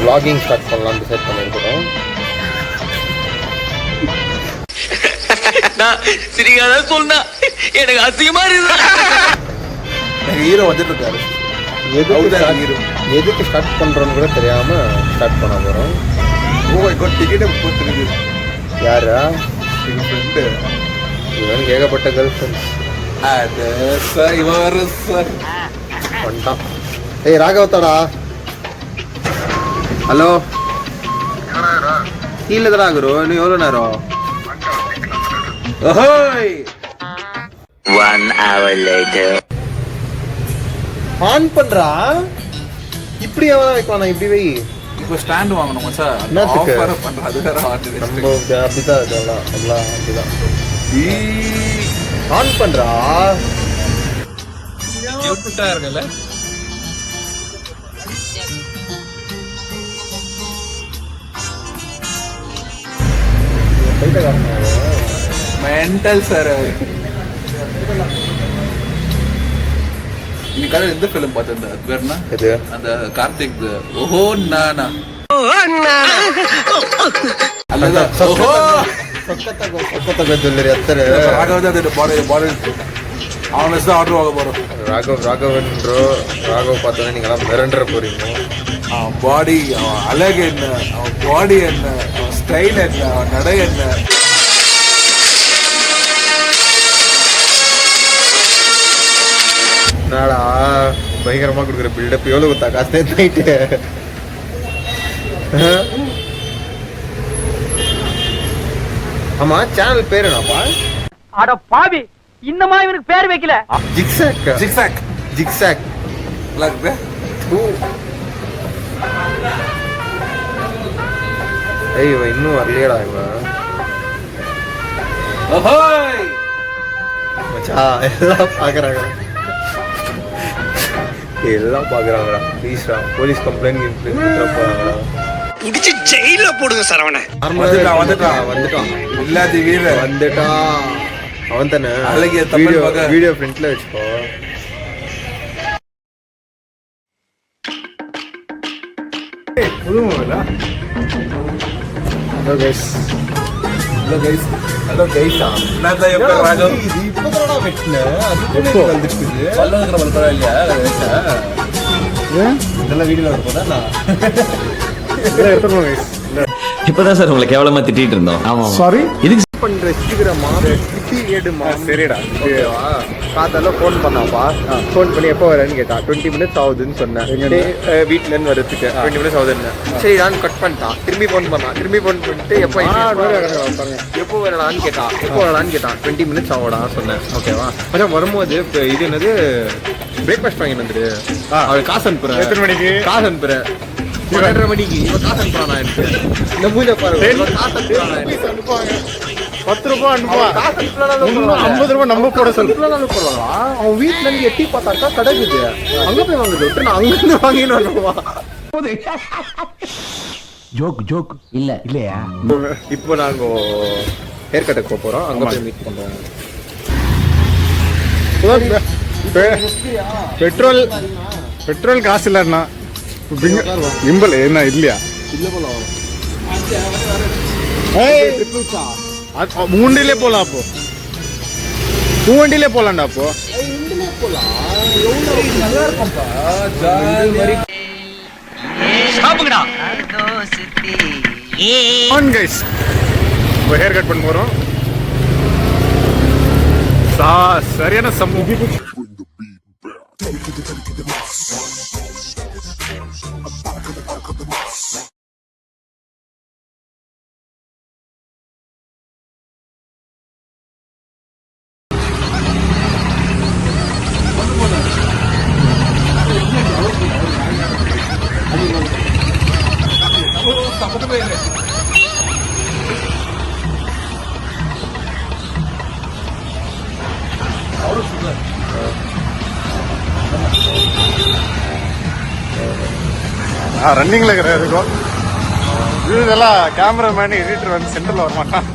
vlogging start பண்ணலாம்னு decide பண்ணியிருக்கிறோம். நான் சிரிக்காத சொன்னா எனக்கு அசிங்கமா இருக்கு. ஹீரோ வந்துட்டு இருக்காரு. எதுக்கு ஸ்டார்ட் பண்ணுறோன்னு கூட தெரியாமல் ஸ்டார்ட் பண்ண போகிறோம். ஓ மை காட், டிக்கெட்டை புக் பண்ணிருக்கு. யாரா? எங்கள் ஃப்ரெண்டு. இவன் ஏகப்பட்ட கேர்ள் ஃப்ரெண்ட்ஸ். அது சார் இவன் வர சார் வந்துட்டான். ஏய் ராகவத்தாடா. ஹலோ, கீழே தான் ஆகுறோ. இன்னும் எவ்வளோ நேரம்? ஓஹோய். 1 hour later. ஆன் பண்றா. இப்படி எவ்வளோ வைக்கலாம்? இப்படி வை. இப்போ ஸ்டாண்ட் வாங்கணும் சார். என்னத்துக்கு? ஆஃபர் பண்றேன். அது வேற ஆர்டர். நம்ம அப்படிதான் இதெல்லாம் அப்படிதான். ஆன் பண்றா. கியூட்டா இருக்குல்ல? Mental sir. இன்னைக்கு காலையில் எந்த ஃபிலிம் பார்த்தேன்? அது பேர் என்ன? இது அந்த கார்த்திக் ஓஹோ நானா அல்லதான் ஓஹோ சொக்கத்தக்க ஜுவல்லரி அத்தனை. ராகவ் அது பாடல் அவன் வச்சு தான் ஆர்டர் வாங்க போகிறோம். ராகவ் பார்த்தோன்னே நீங்களாம் மிரண்டுற போறீங்க. அவன் பாடி, அவன் அழகு என்ன, அவன் பாடி என்ன, அவன் ஸ்டைல் என்ன, அவன் நடை என்ன. என்னடா பயங்கரமா கொடுக்குற பில்டப். எவ்வளவு கொடுத்தா காசு நைட்டு? ஆமா, சேனல் பேரு என்னப்பா? அட பாவி, இன்னமா இவனுக்கு பேர் வைக்கல. ஜிக்ஸாக். ஜிக்ஸாக் ஜிக்ஸாக் நல்லா இருக்கு. ஏய் இவன் இன்னும் வரலையடா. இவன் ஓஹோய் மச்சான் எல்லாம் பாக்குறாங்கடா. ப்ளீஸ்டா, போலீஸ் கம்ப்ளைண்ட் போறாங்கடா. புடிச்சு ஜெயில போடுங்க சரவண. வந்துட்டான். இல்லாத வீர வந்துட்டான். அவன் தானே அழகிய தமிழ் மகன். வீடியோ ஃப்ரண்ட்ல வச்சுக்கோ. புது மொபைலா? Hello guys. நான் தான் எப்போ ராகவ் இது இப்போதானடா வெட்டினேன். அதுக்கு வந்துருக்குது. பல்லவங்கிற மல்பரா இல்லையா? இதெல்லாம் வீடியோல இருப்பதா? இதெல்லாம் எடுத்துக்கணும் கைஸ். இப்பதான் சார் உங்களை கேவலமா திட்டிட்டு இருந்தோம். ஆமா சாரி. இதுக்கு பண்ற சீக்கிரமா ஏடுமா. சரிடா. ஓகேவா? காத்தால ஃபோன் பண்ணாப்பா. ஃபோன் பண்ணி எப்போ வரேன்னு கேட்டா. 20 மினிட்ஸ் ஆகுதுன்னு சொன்னேன். வீட்டுல இருந்து வரதுக்கு 20 மினிட்ஸ் ஆகுதுன்னு. சரி நான் கட் பண்ணிட்டான். திரும்பி ஃபோன் பண்ணிட்டு எப்போ வரலான்னு கேட்டான். 20 மினிட்ஸ் ஆகுடா சொன்னேன். ஓகேவா? அதான் வரும்போது இப்போ இது என்னது பிரேக்ஃபாஸ்ட் வாங்கி வந்துடு. அவள் காசு அனுப்புறேன். எத்தனை மணிக்கு? காசு அனுப்புறேன் 12:30 மணிக்கு. இவன் காசு அனுப்புறானா எனக்கு? இந்த பூஜை பாரு. காசு அனுப்புறானா எனக்கு? 10 ரூபாய் அனுப்புவா. 50 ரூபாய் நம்ம போட சொல்லுவாங்க. அவன் வீட்டுல இருந்து எட்டி பார்த்தாக்கா கிடைக்குது. அங்க போய் வாங்குது. நான் அங்க இருந்து வாங்கின்னு வருவா. ஜோக் இல்ல இல்லையா? இப்போ நாங்க ஹேர் கட்டுக்கு போறோம். அங்க போய் மீட் பண்றோம். பெட்ரோல் காசு இல்லைன்னா கிம்பல் என்ன இல்லையா? மூண்டிலே போலாம். அப்போ மூண்டிலே போலாம்டா. அப்போ ஹேர் கட் பண்ண போறோம். சரியான சம்பவம். ரன்னிங்ல இருக்கும். இதெல்லாம் கேமராமேன் எடிட்டர் வந்து சென்டர்ல வர மாட்டான்.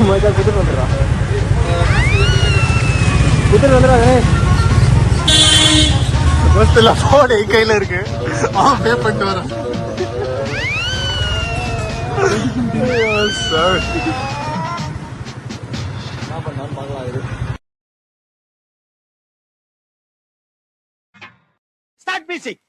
மஜா குது பண்றான். குதிரை வந்துடாதே. பஸ்ல போன் என் கையில இருக்கு, அவன் பே பண்ணிட்டு வரான். Start music.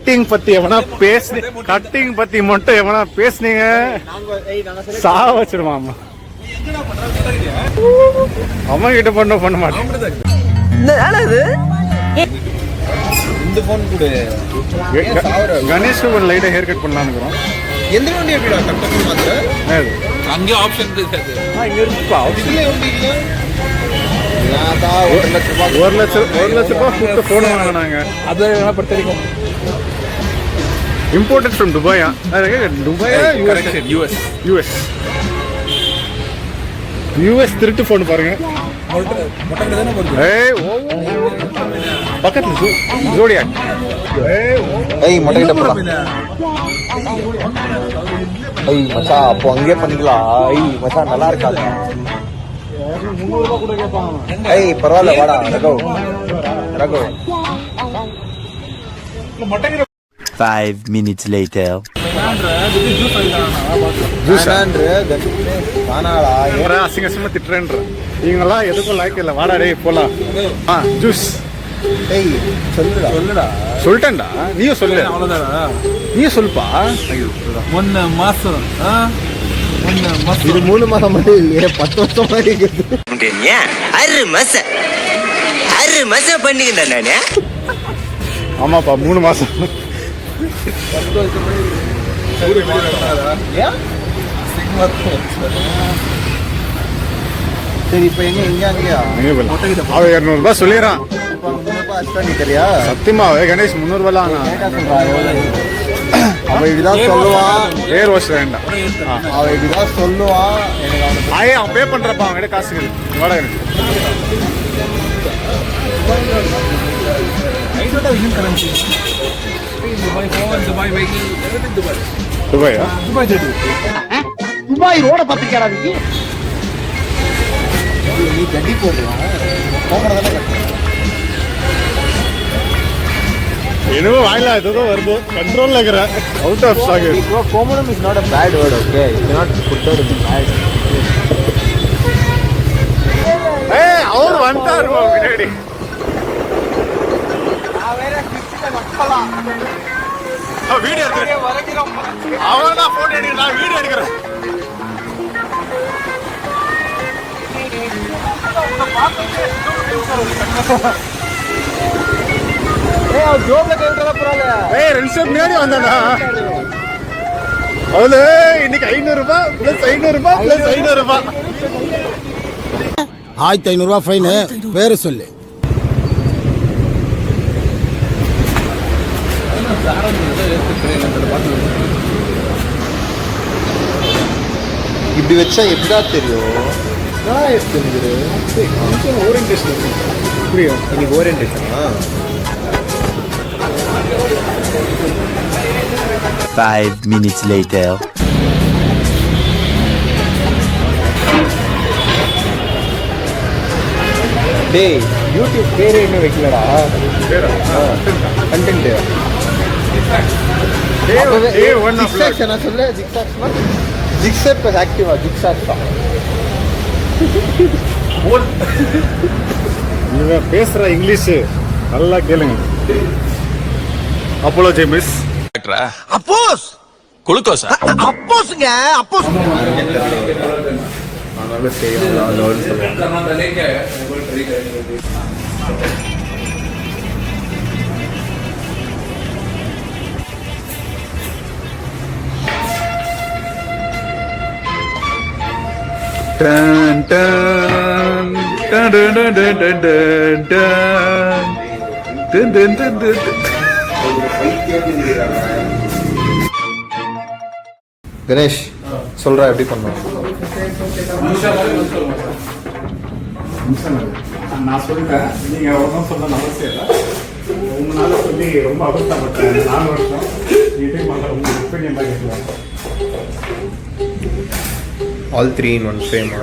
கட்டிங் பத்தி எவனா பேசு, கட்டிங் பத்தி மட்டும் எவனா பேசுனீங்க சா வச்சிருவான் அம்மா. அம்மா கிட்ட பண்ண மாட்டேன். இந்த போன் கூட கணேஷ் ஒரு லைட்டா ஹேர் கட் பண்ணலாம்னு இருக்கிறோம். எந்த வண்டி எப்படிடா கரெக்டாக மாத்திர அங்கே ஆப்ஷன் இருக்காது. இங்க இருக்குப்பா. இதுல வண்டி இல்லை. நான் தான் 1 லட்ச ரூபாய் 1 லட்ச ரூபாய் கொடுத்து போன் வாங்கினாங்க. அதை என்ன படுத்திருக்கோம். இம்போர்ட்டட் ஃப்ரம் துபாயா? துபாயா யூஎஸ் திருட்டு போன் பாருங்க. பக்கத்துல ஜோடியாக். ஏய் மொட்டை போலாம். ஏய் மச்சான் அப்போ அங்கேயே பண்ணிக்கலாம். ஏய் மச்சான் நல்லா இருக்காது. 300 ரூபாய் கூட கேட்பாங்க. ஏய் பரவாயில்ல வாடா ரகோ. 5 minutes later. அசிங்க அசிங்கமா திட்டுறேன்ற இவங்கெல்லாம் எதுக்கும் லாய்க்கு இல்லை. வாடா டேய் போலாம். ஜூஸ். ஏய் சொல்லுடா. சொல்லிட்டேன்டா, நீயும் சொல்லு. நீயும் சொல்லுப்பா. 1 மாசம் இது 3 மாசம் மாதிரி இல்லையே, 10 வருஷம் மாதிரி இருக்குது. அரு மச பண்ணிக்கிட்டேன் நானே. ஆமாப்பா 3 மாசம். சரி இப்ப எங்க அங்கேயா அவன் 200 ரூபாய் சொல்லிடுறான். தெரியா சத்தியமா கணேஷ் 300 ரூபாய் அவன் இப்படிதான் சொல்லுவான். ஏர் வாஷ் வேண்டாம். அவன் இப்படிதான் சொல்லுவான். எனக்கு அவன் பே பண்றப்பா அவன் காசு வாடகை. துபாயா? துபாய் ரோட பத்திரிக்கையாடா நீ. நீ கட்டி போடுறான் என்னவோ வாயில ஏதோ வருது, கண்ட்ரோல்ல இருக்கிற அவுட் ஆஃப் ஸ்டாக். கோமணம் is not a bad word, okay? You cannot put that in bad. ஏய் அவர் வந்துட்டாரு பின்னாடி. வீடியோ எடுக்கிறேன். அவன் தான் போட்டோ எடுக்கிறேன், நான் வீடியோ எடுக்கிறேன். ஏய் 2 ஸ்டெப் முன்னாடி வந்தானா? அவளு இன்னைக்கு 500 ரூபாய் பிளஸ் 500 ரூபாய் பிளஸ் 500 ரூபாய். 1500 ரூபாய் ஃபைன். பேரு சொல்லு. இப்படி வச்சா எப்படா தெரியும்? ஓரியன்டேஷன் புரியும். இன்னைக்கு ஓரியன்டேஷனா? 5 minutes later. டேய் யூடியூப் பேரே இன்னும் வைக்கலடா. கண்டென்ட் நான் சொல்ல ஜிக்ஸாக் ப்ளஸ் ஆக்டிவா ஜிக்ஸாக் தான். இவன் பேசுற இங்கிலீஷ் நல்லா கேளுங்க. அப்போலோ ஜேமிஸ் அப்போஸ் குளுக்கோஸா? அப்போஸ்ங்க அப்போஸ். ஆனாலும் செய்யலாம் done done done done done done done done done done done. Ganesh சொல்றா எப்படி பண்ணோம். நான் சொல்லிட்டேன், நீங்க ஒன்றும் சொல்ல அவசியம் இல்லை. உங்களால சொல்லி ரொம்ப அவசரப்பட்டேன். 4 வருஷம் இதே மாதிரி உங்க ஒப்பீனியன் தான் கேட்கலாம். All 3 in 1 frame.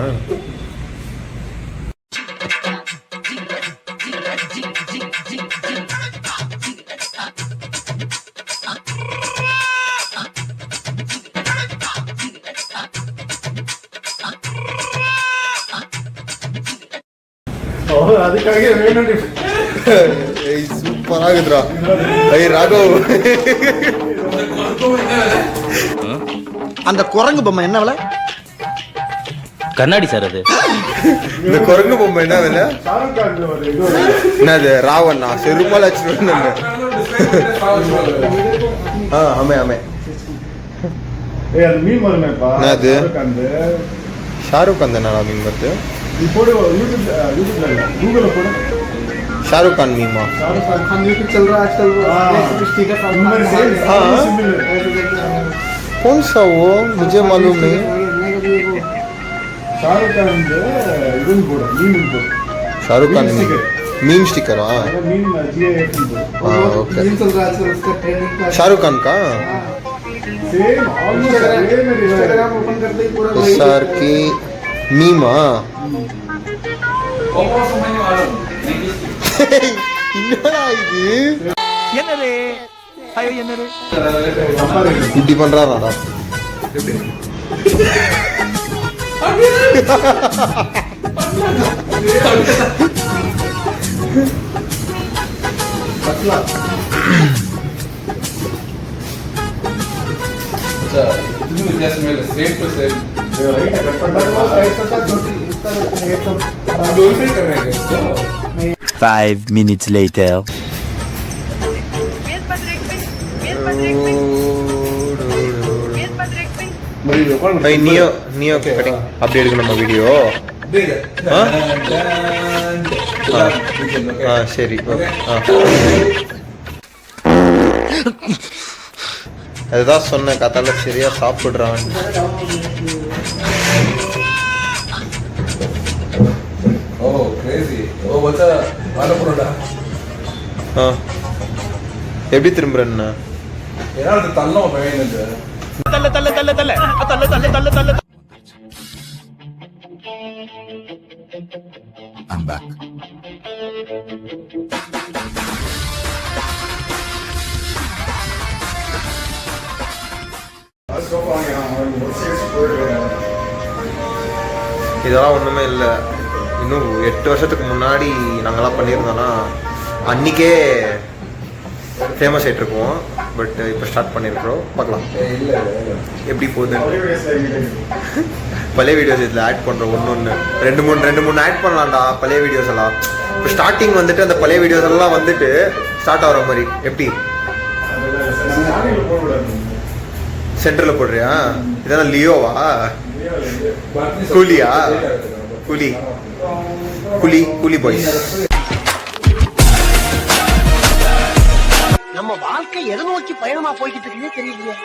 அதுக்காக வேணும். சூப்பர் ஆகுதுடா. ஐய் ராகவ், அந்த குரங்கு பொம்மை என்ன விலை? கண்ணாடி சார் அது. இந்த குரங்கு பொம்மை என்ன விலை? ஷாருக் கான் ஒரு இது என்னது ராவண்ணா செருமால் அடிச்சுட்டு ஆமே ஆமே. அது மீன் வருமேப்பா. என்னது? ஷாருக் கான். ஷாருக் கான் தானடா மீன் வருது? நீ போடு யூடியூப்ல இல்ல, கூகுள்ல போடு. ஷாருக் கான் மீமா? ஷாருக் கான் हम यूट्यूब चल रहा है आजकल, स्टिकर कौन सा वो मुझे मालूम नहीं. ஷாருக் கான் இதுன்னு போடு, மீன் போடு. Shahrukh Khan meme sticker. Meme GIF போடு. ओके. शाहरुख खान का सेम ऑलमोस्ट इंस्टाग्राम ओपन करते ही पूरा SR की मीमा. என்னடா இது? என்னது? ஐயோ என்னது? இப்படி பண்றாராடா? Same to same. 5 minutes later. நியோ நியோ கட்டிங் அப்படி எடுக்கணும் நம்ம வீடியோ. சரி ஓகே. அதுதான் சொன்னேன், கத்தால சரியா சாப்பிடுறான். எப்படி திரும்புறேன்னா I'm back. இதெல்லாம் ஒன்றுமே இல்லை. இன்னும் 8 வருஷத்துக்கு முன்னாடி நாங்கள்லாம் பண்ணியிருந்தோன்னா அன்றைக்கே ஃபேமஸ் ஆகிட்ருக்கோம். பட் இப்போ ஸ்டார்ட் பண்ணியிருக்கிறோம், பார்க்கலாம் எப்படி போகுது. பழைய வீடியோஸ் இதில் ஆட் பண்ணுறோம். ஒன்று 2-3 ஆட் பண்ணலாம்டா பழைய வீடியோஸ் எல்லாம். இப்போ ஸ்டார்டிங் வந்துட்டு அந்த பழைய வீடியோஸ் எல்லாம் வந்துட்டு ஸ்டார்ட் ஆகிற மாதிரி. எப்படி சென்டரில் போடுறியா? இதெல்லாம் லியோவா? கூலியா? கூலி பாய்ஸ். நம்ம வாழ்க்கை எதை நோக்கி பயணமா போய்கிட்டு இருக்குன்னே தெரியலையே.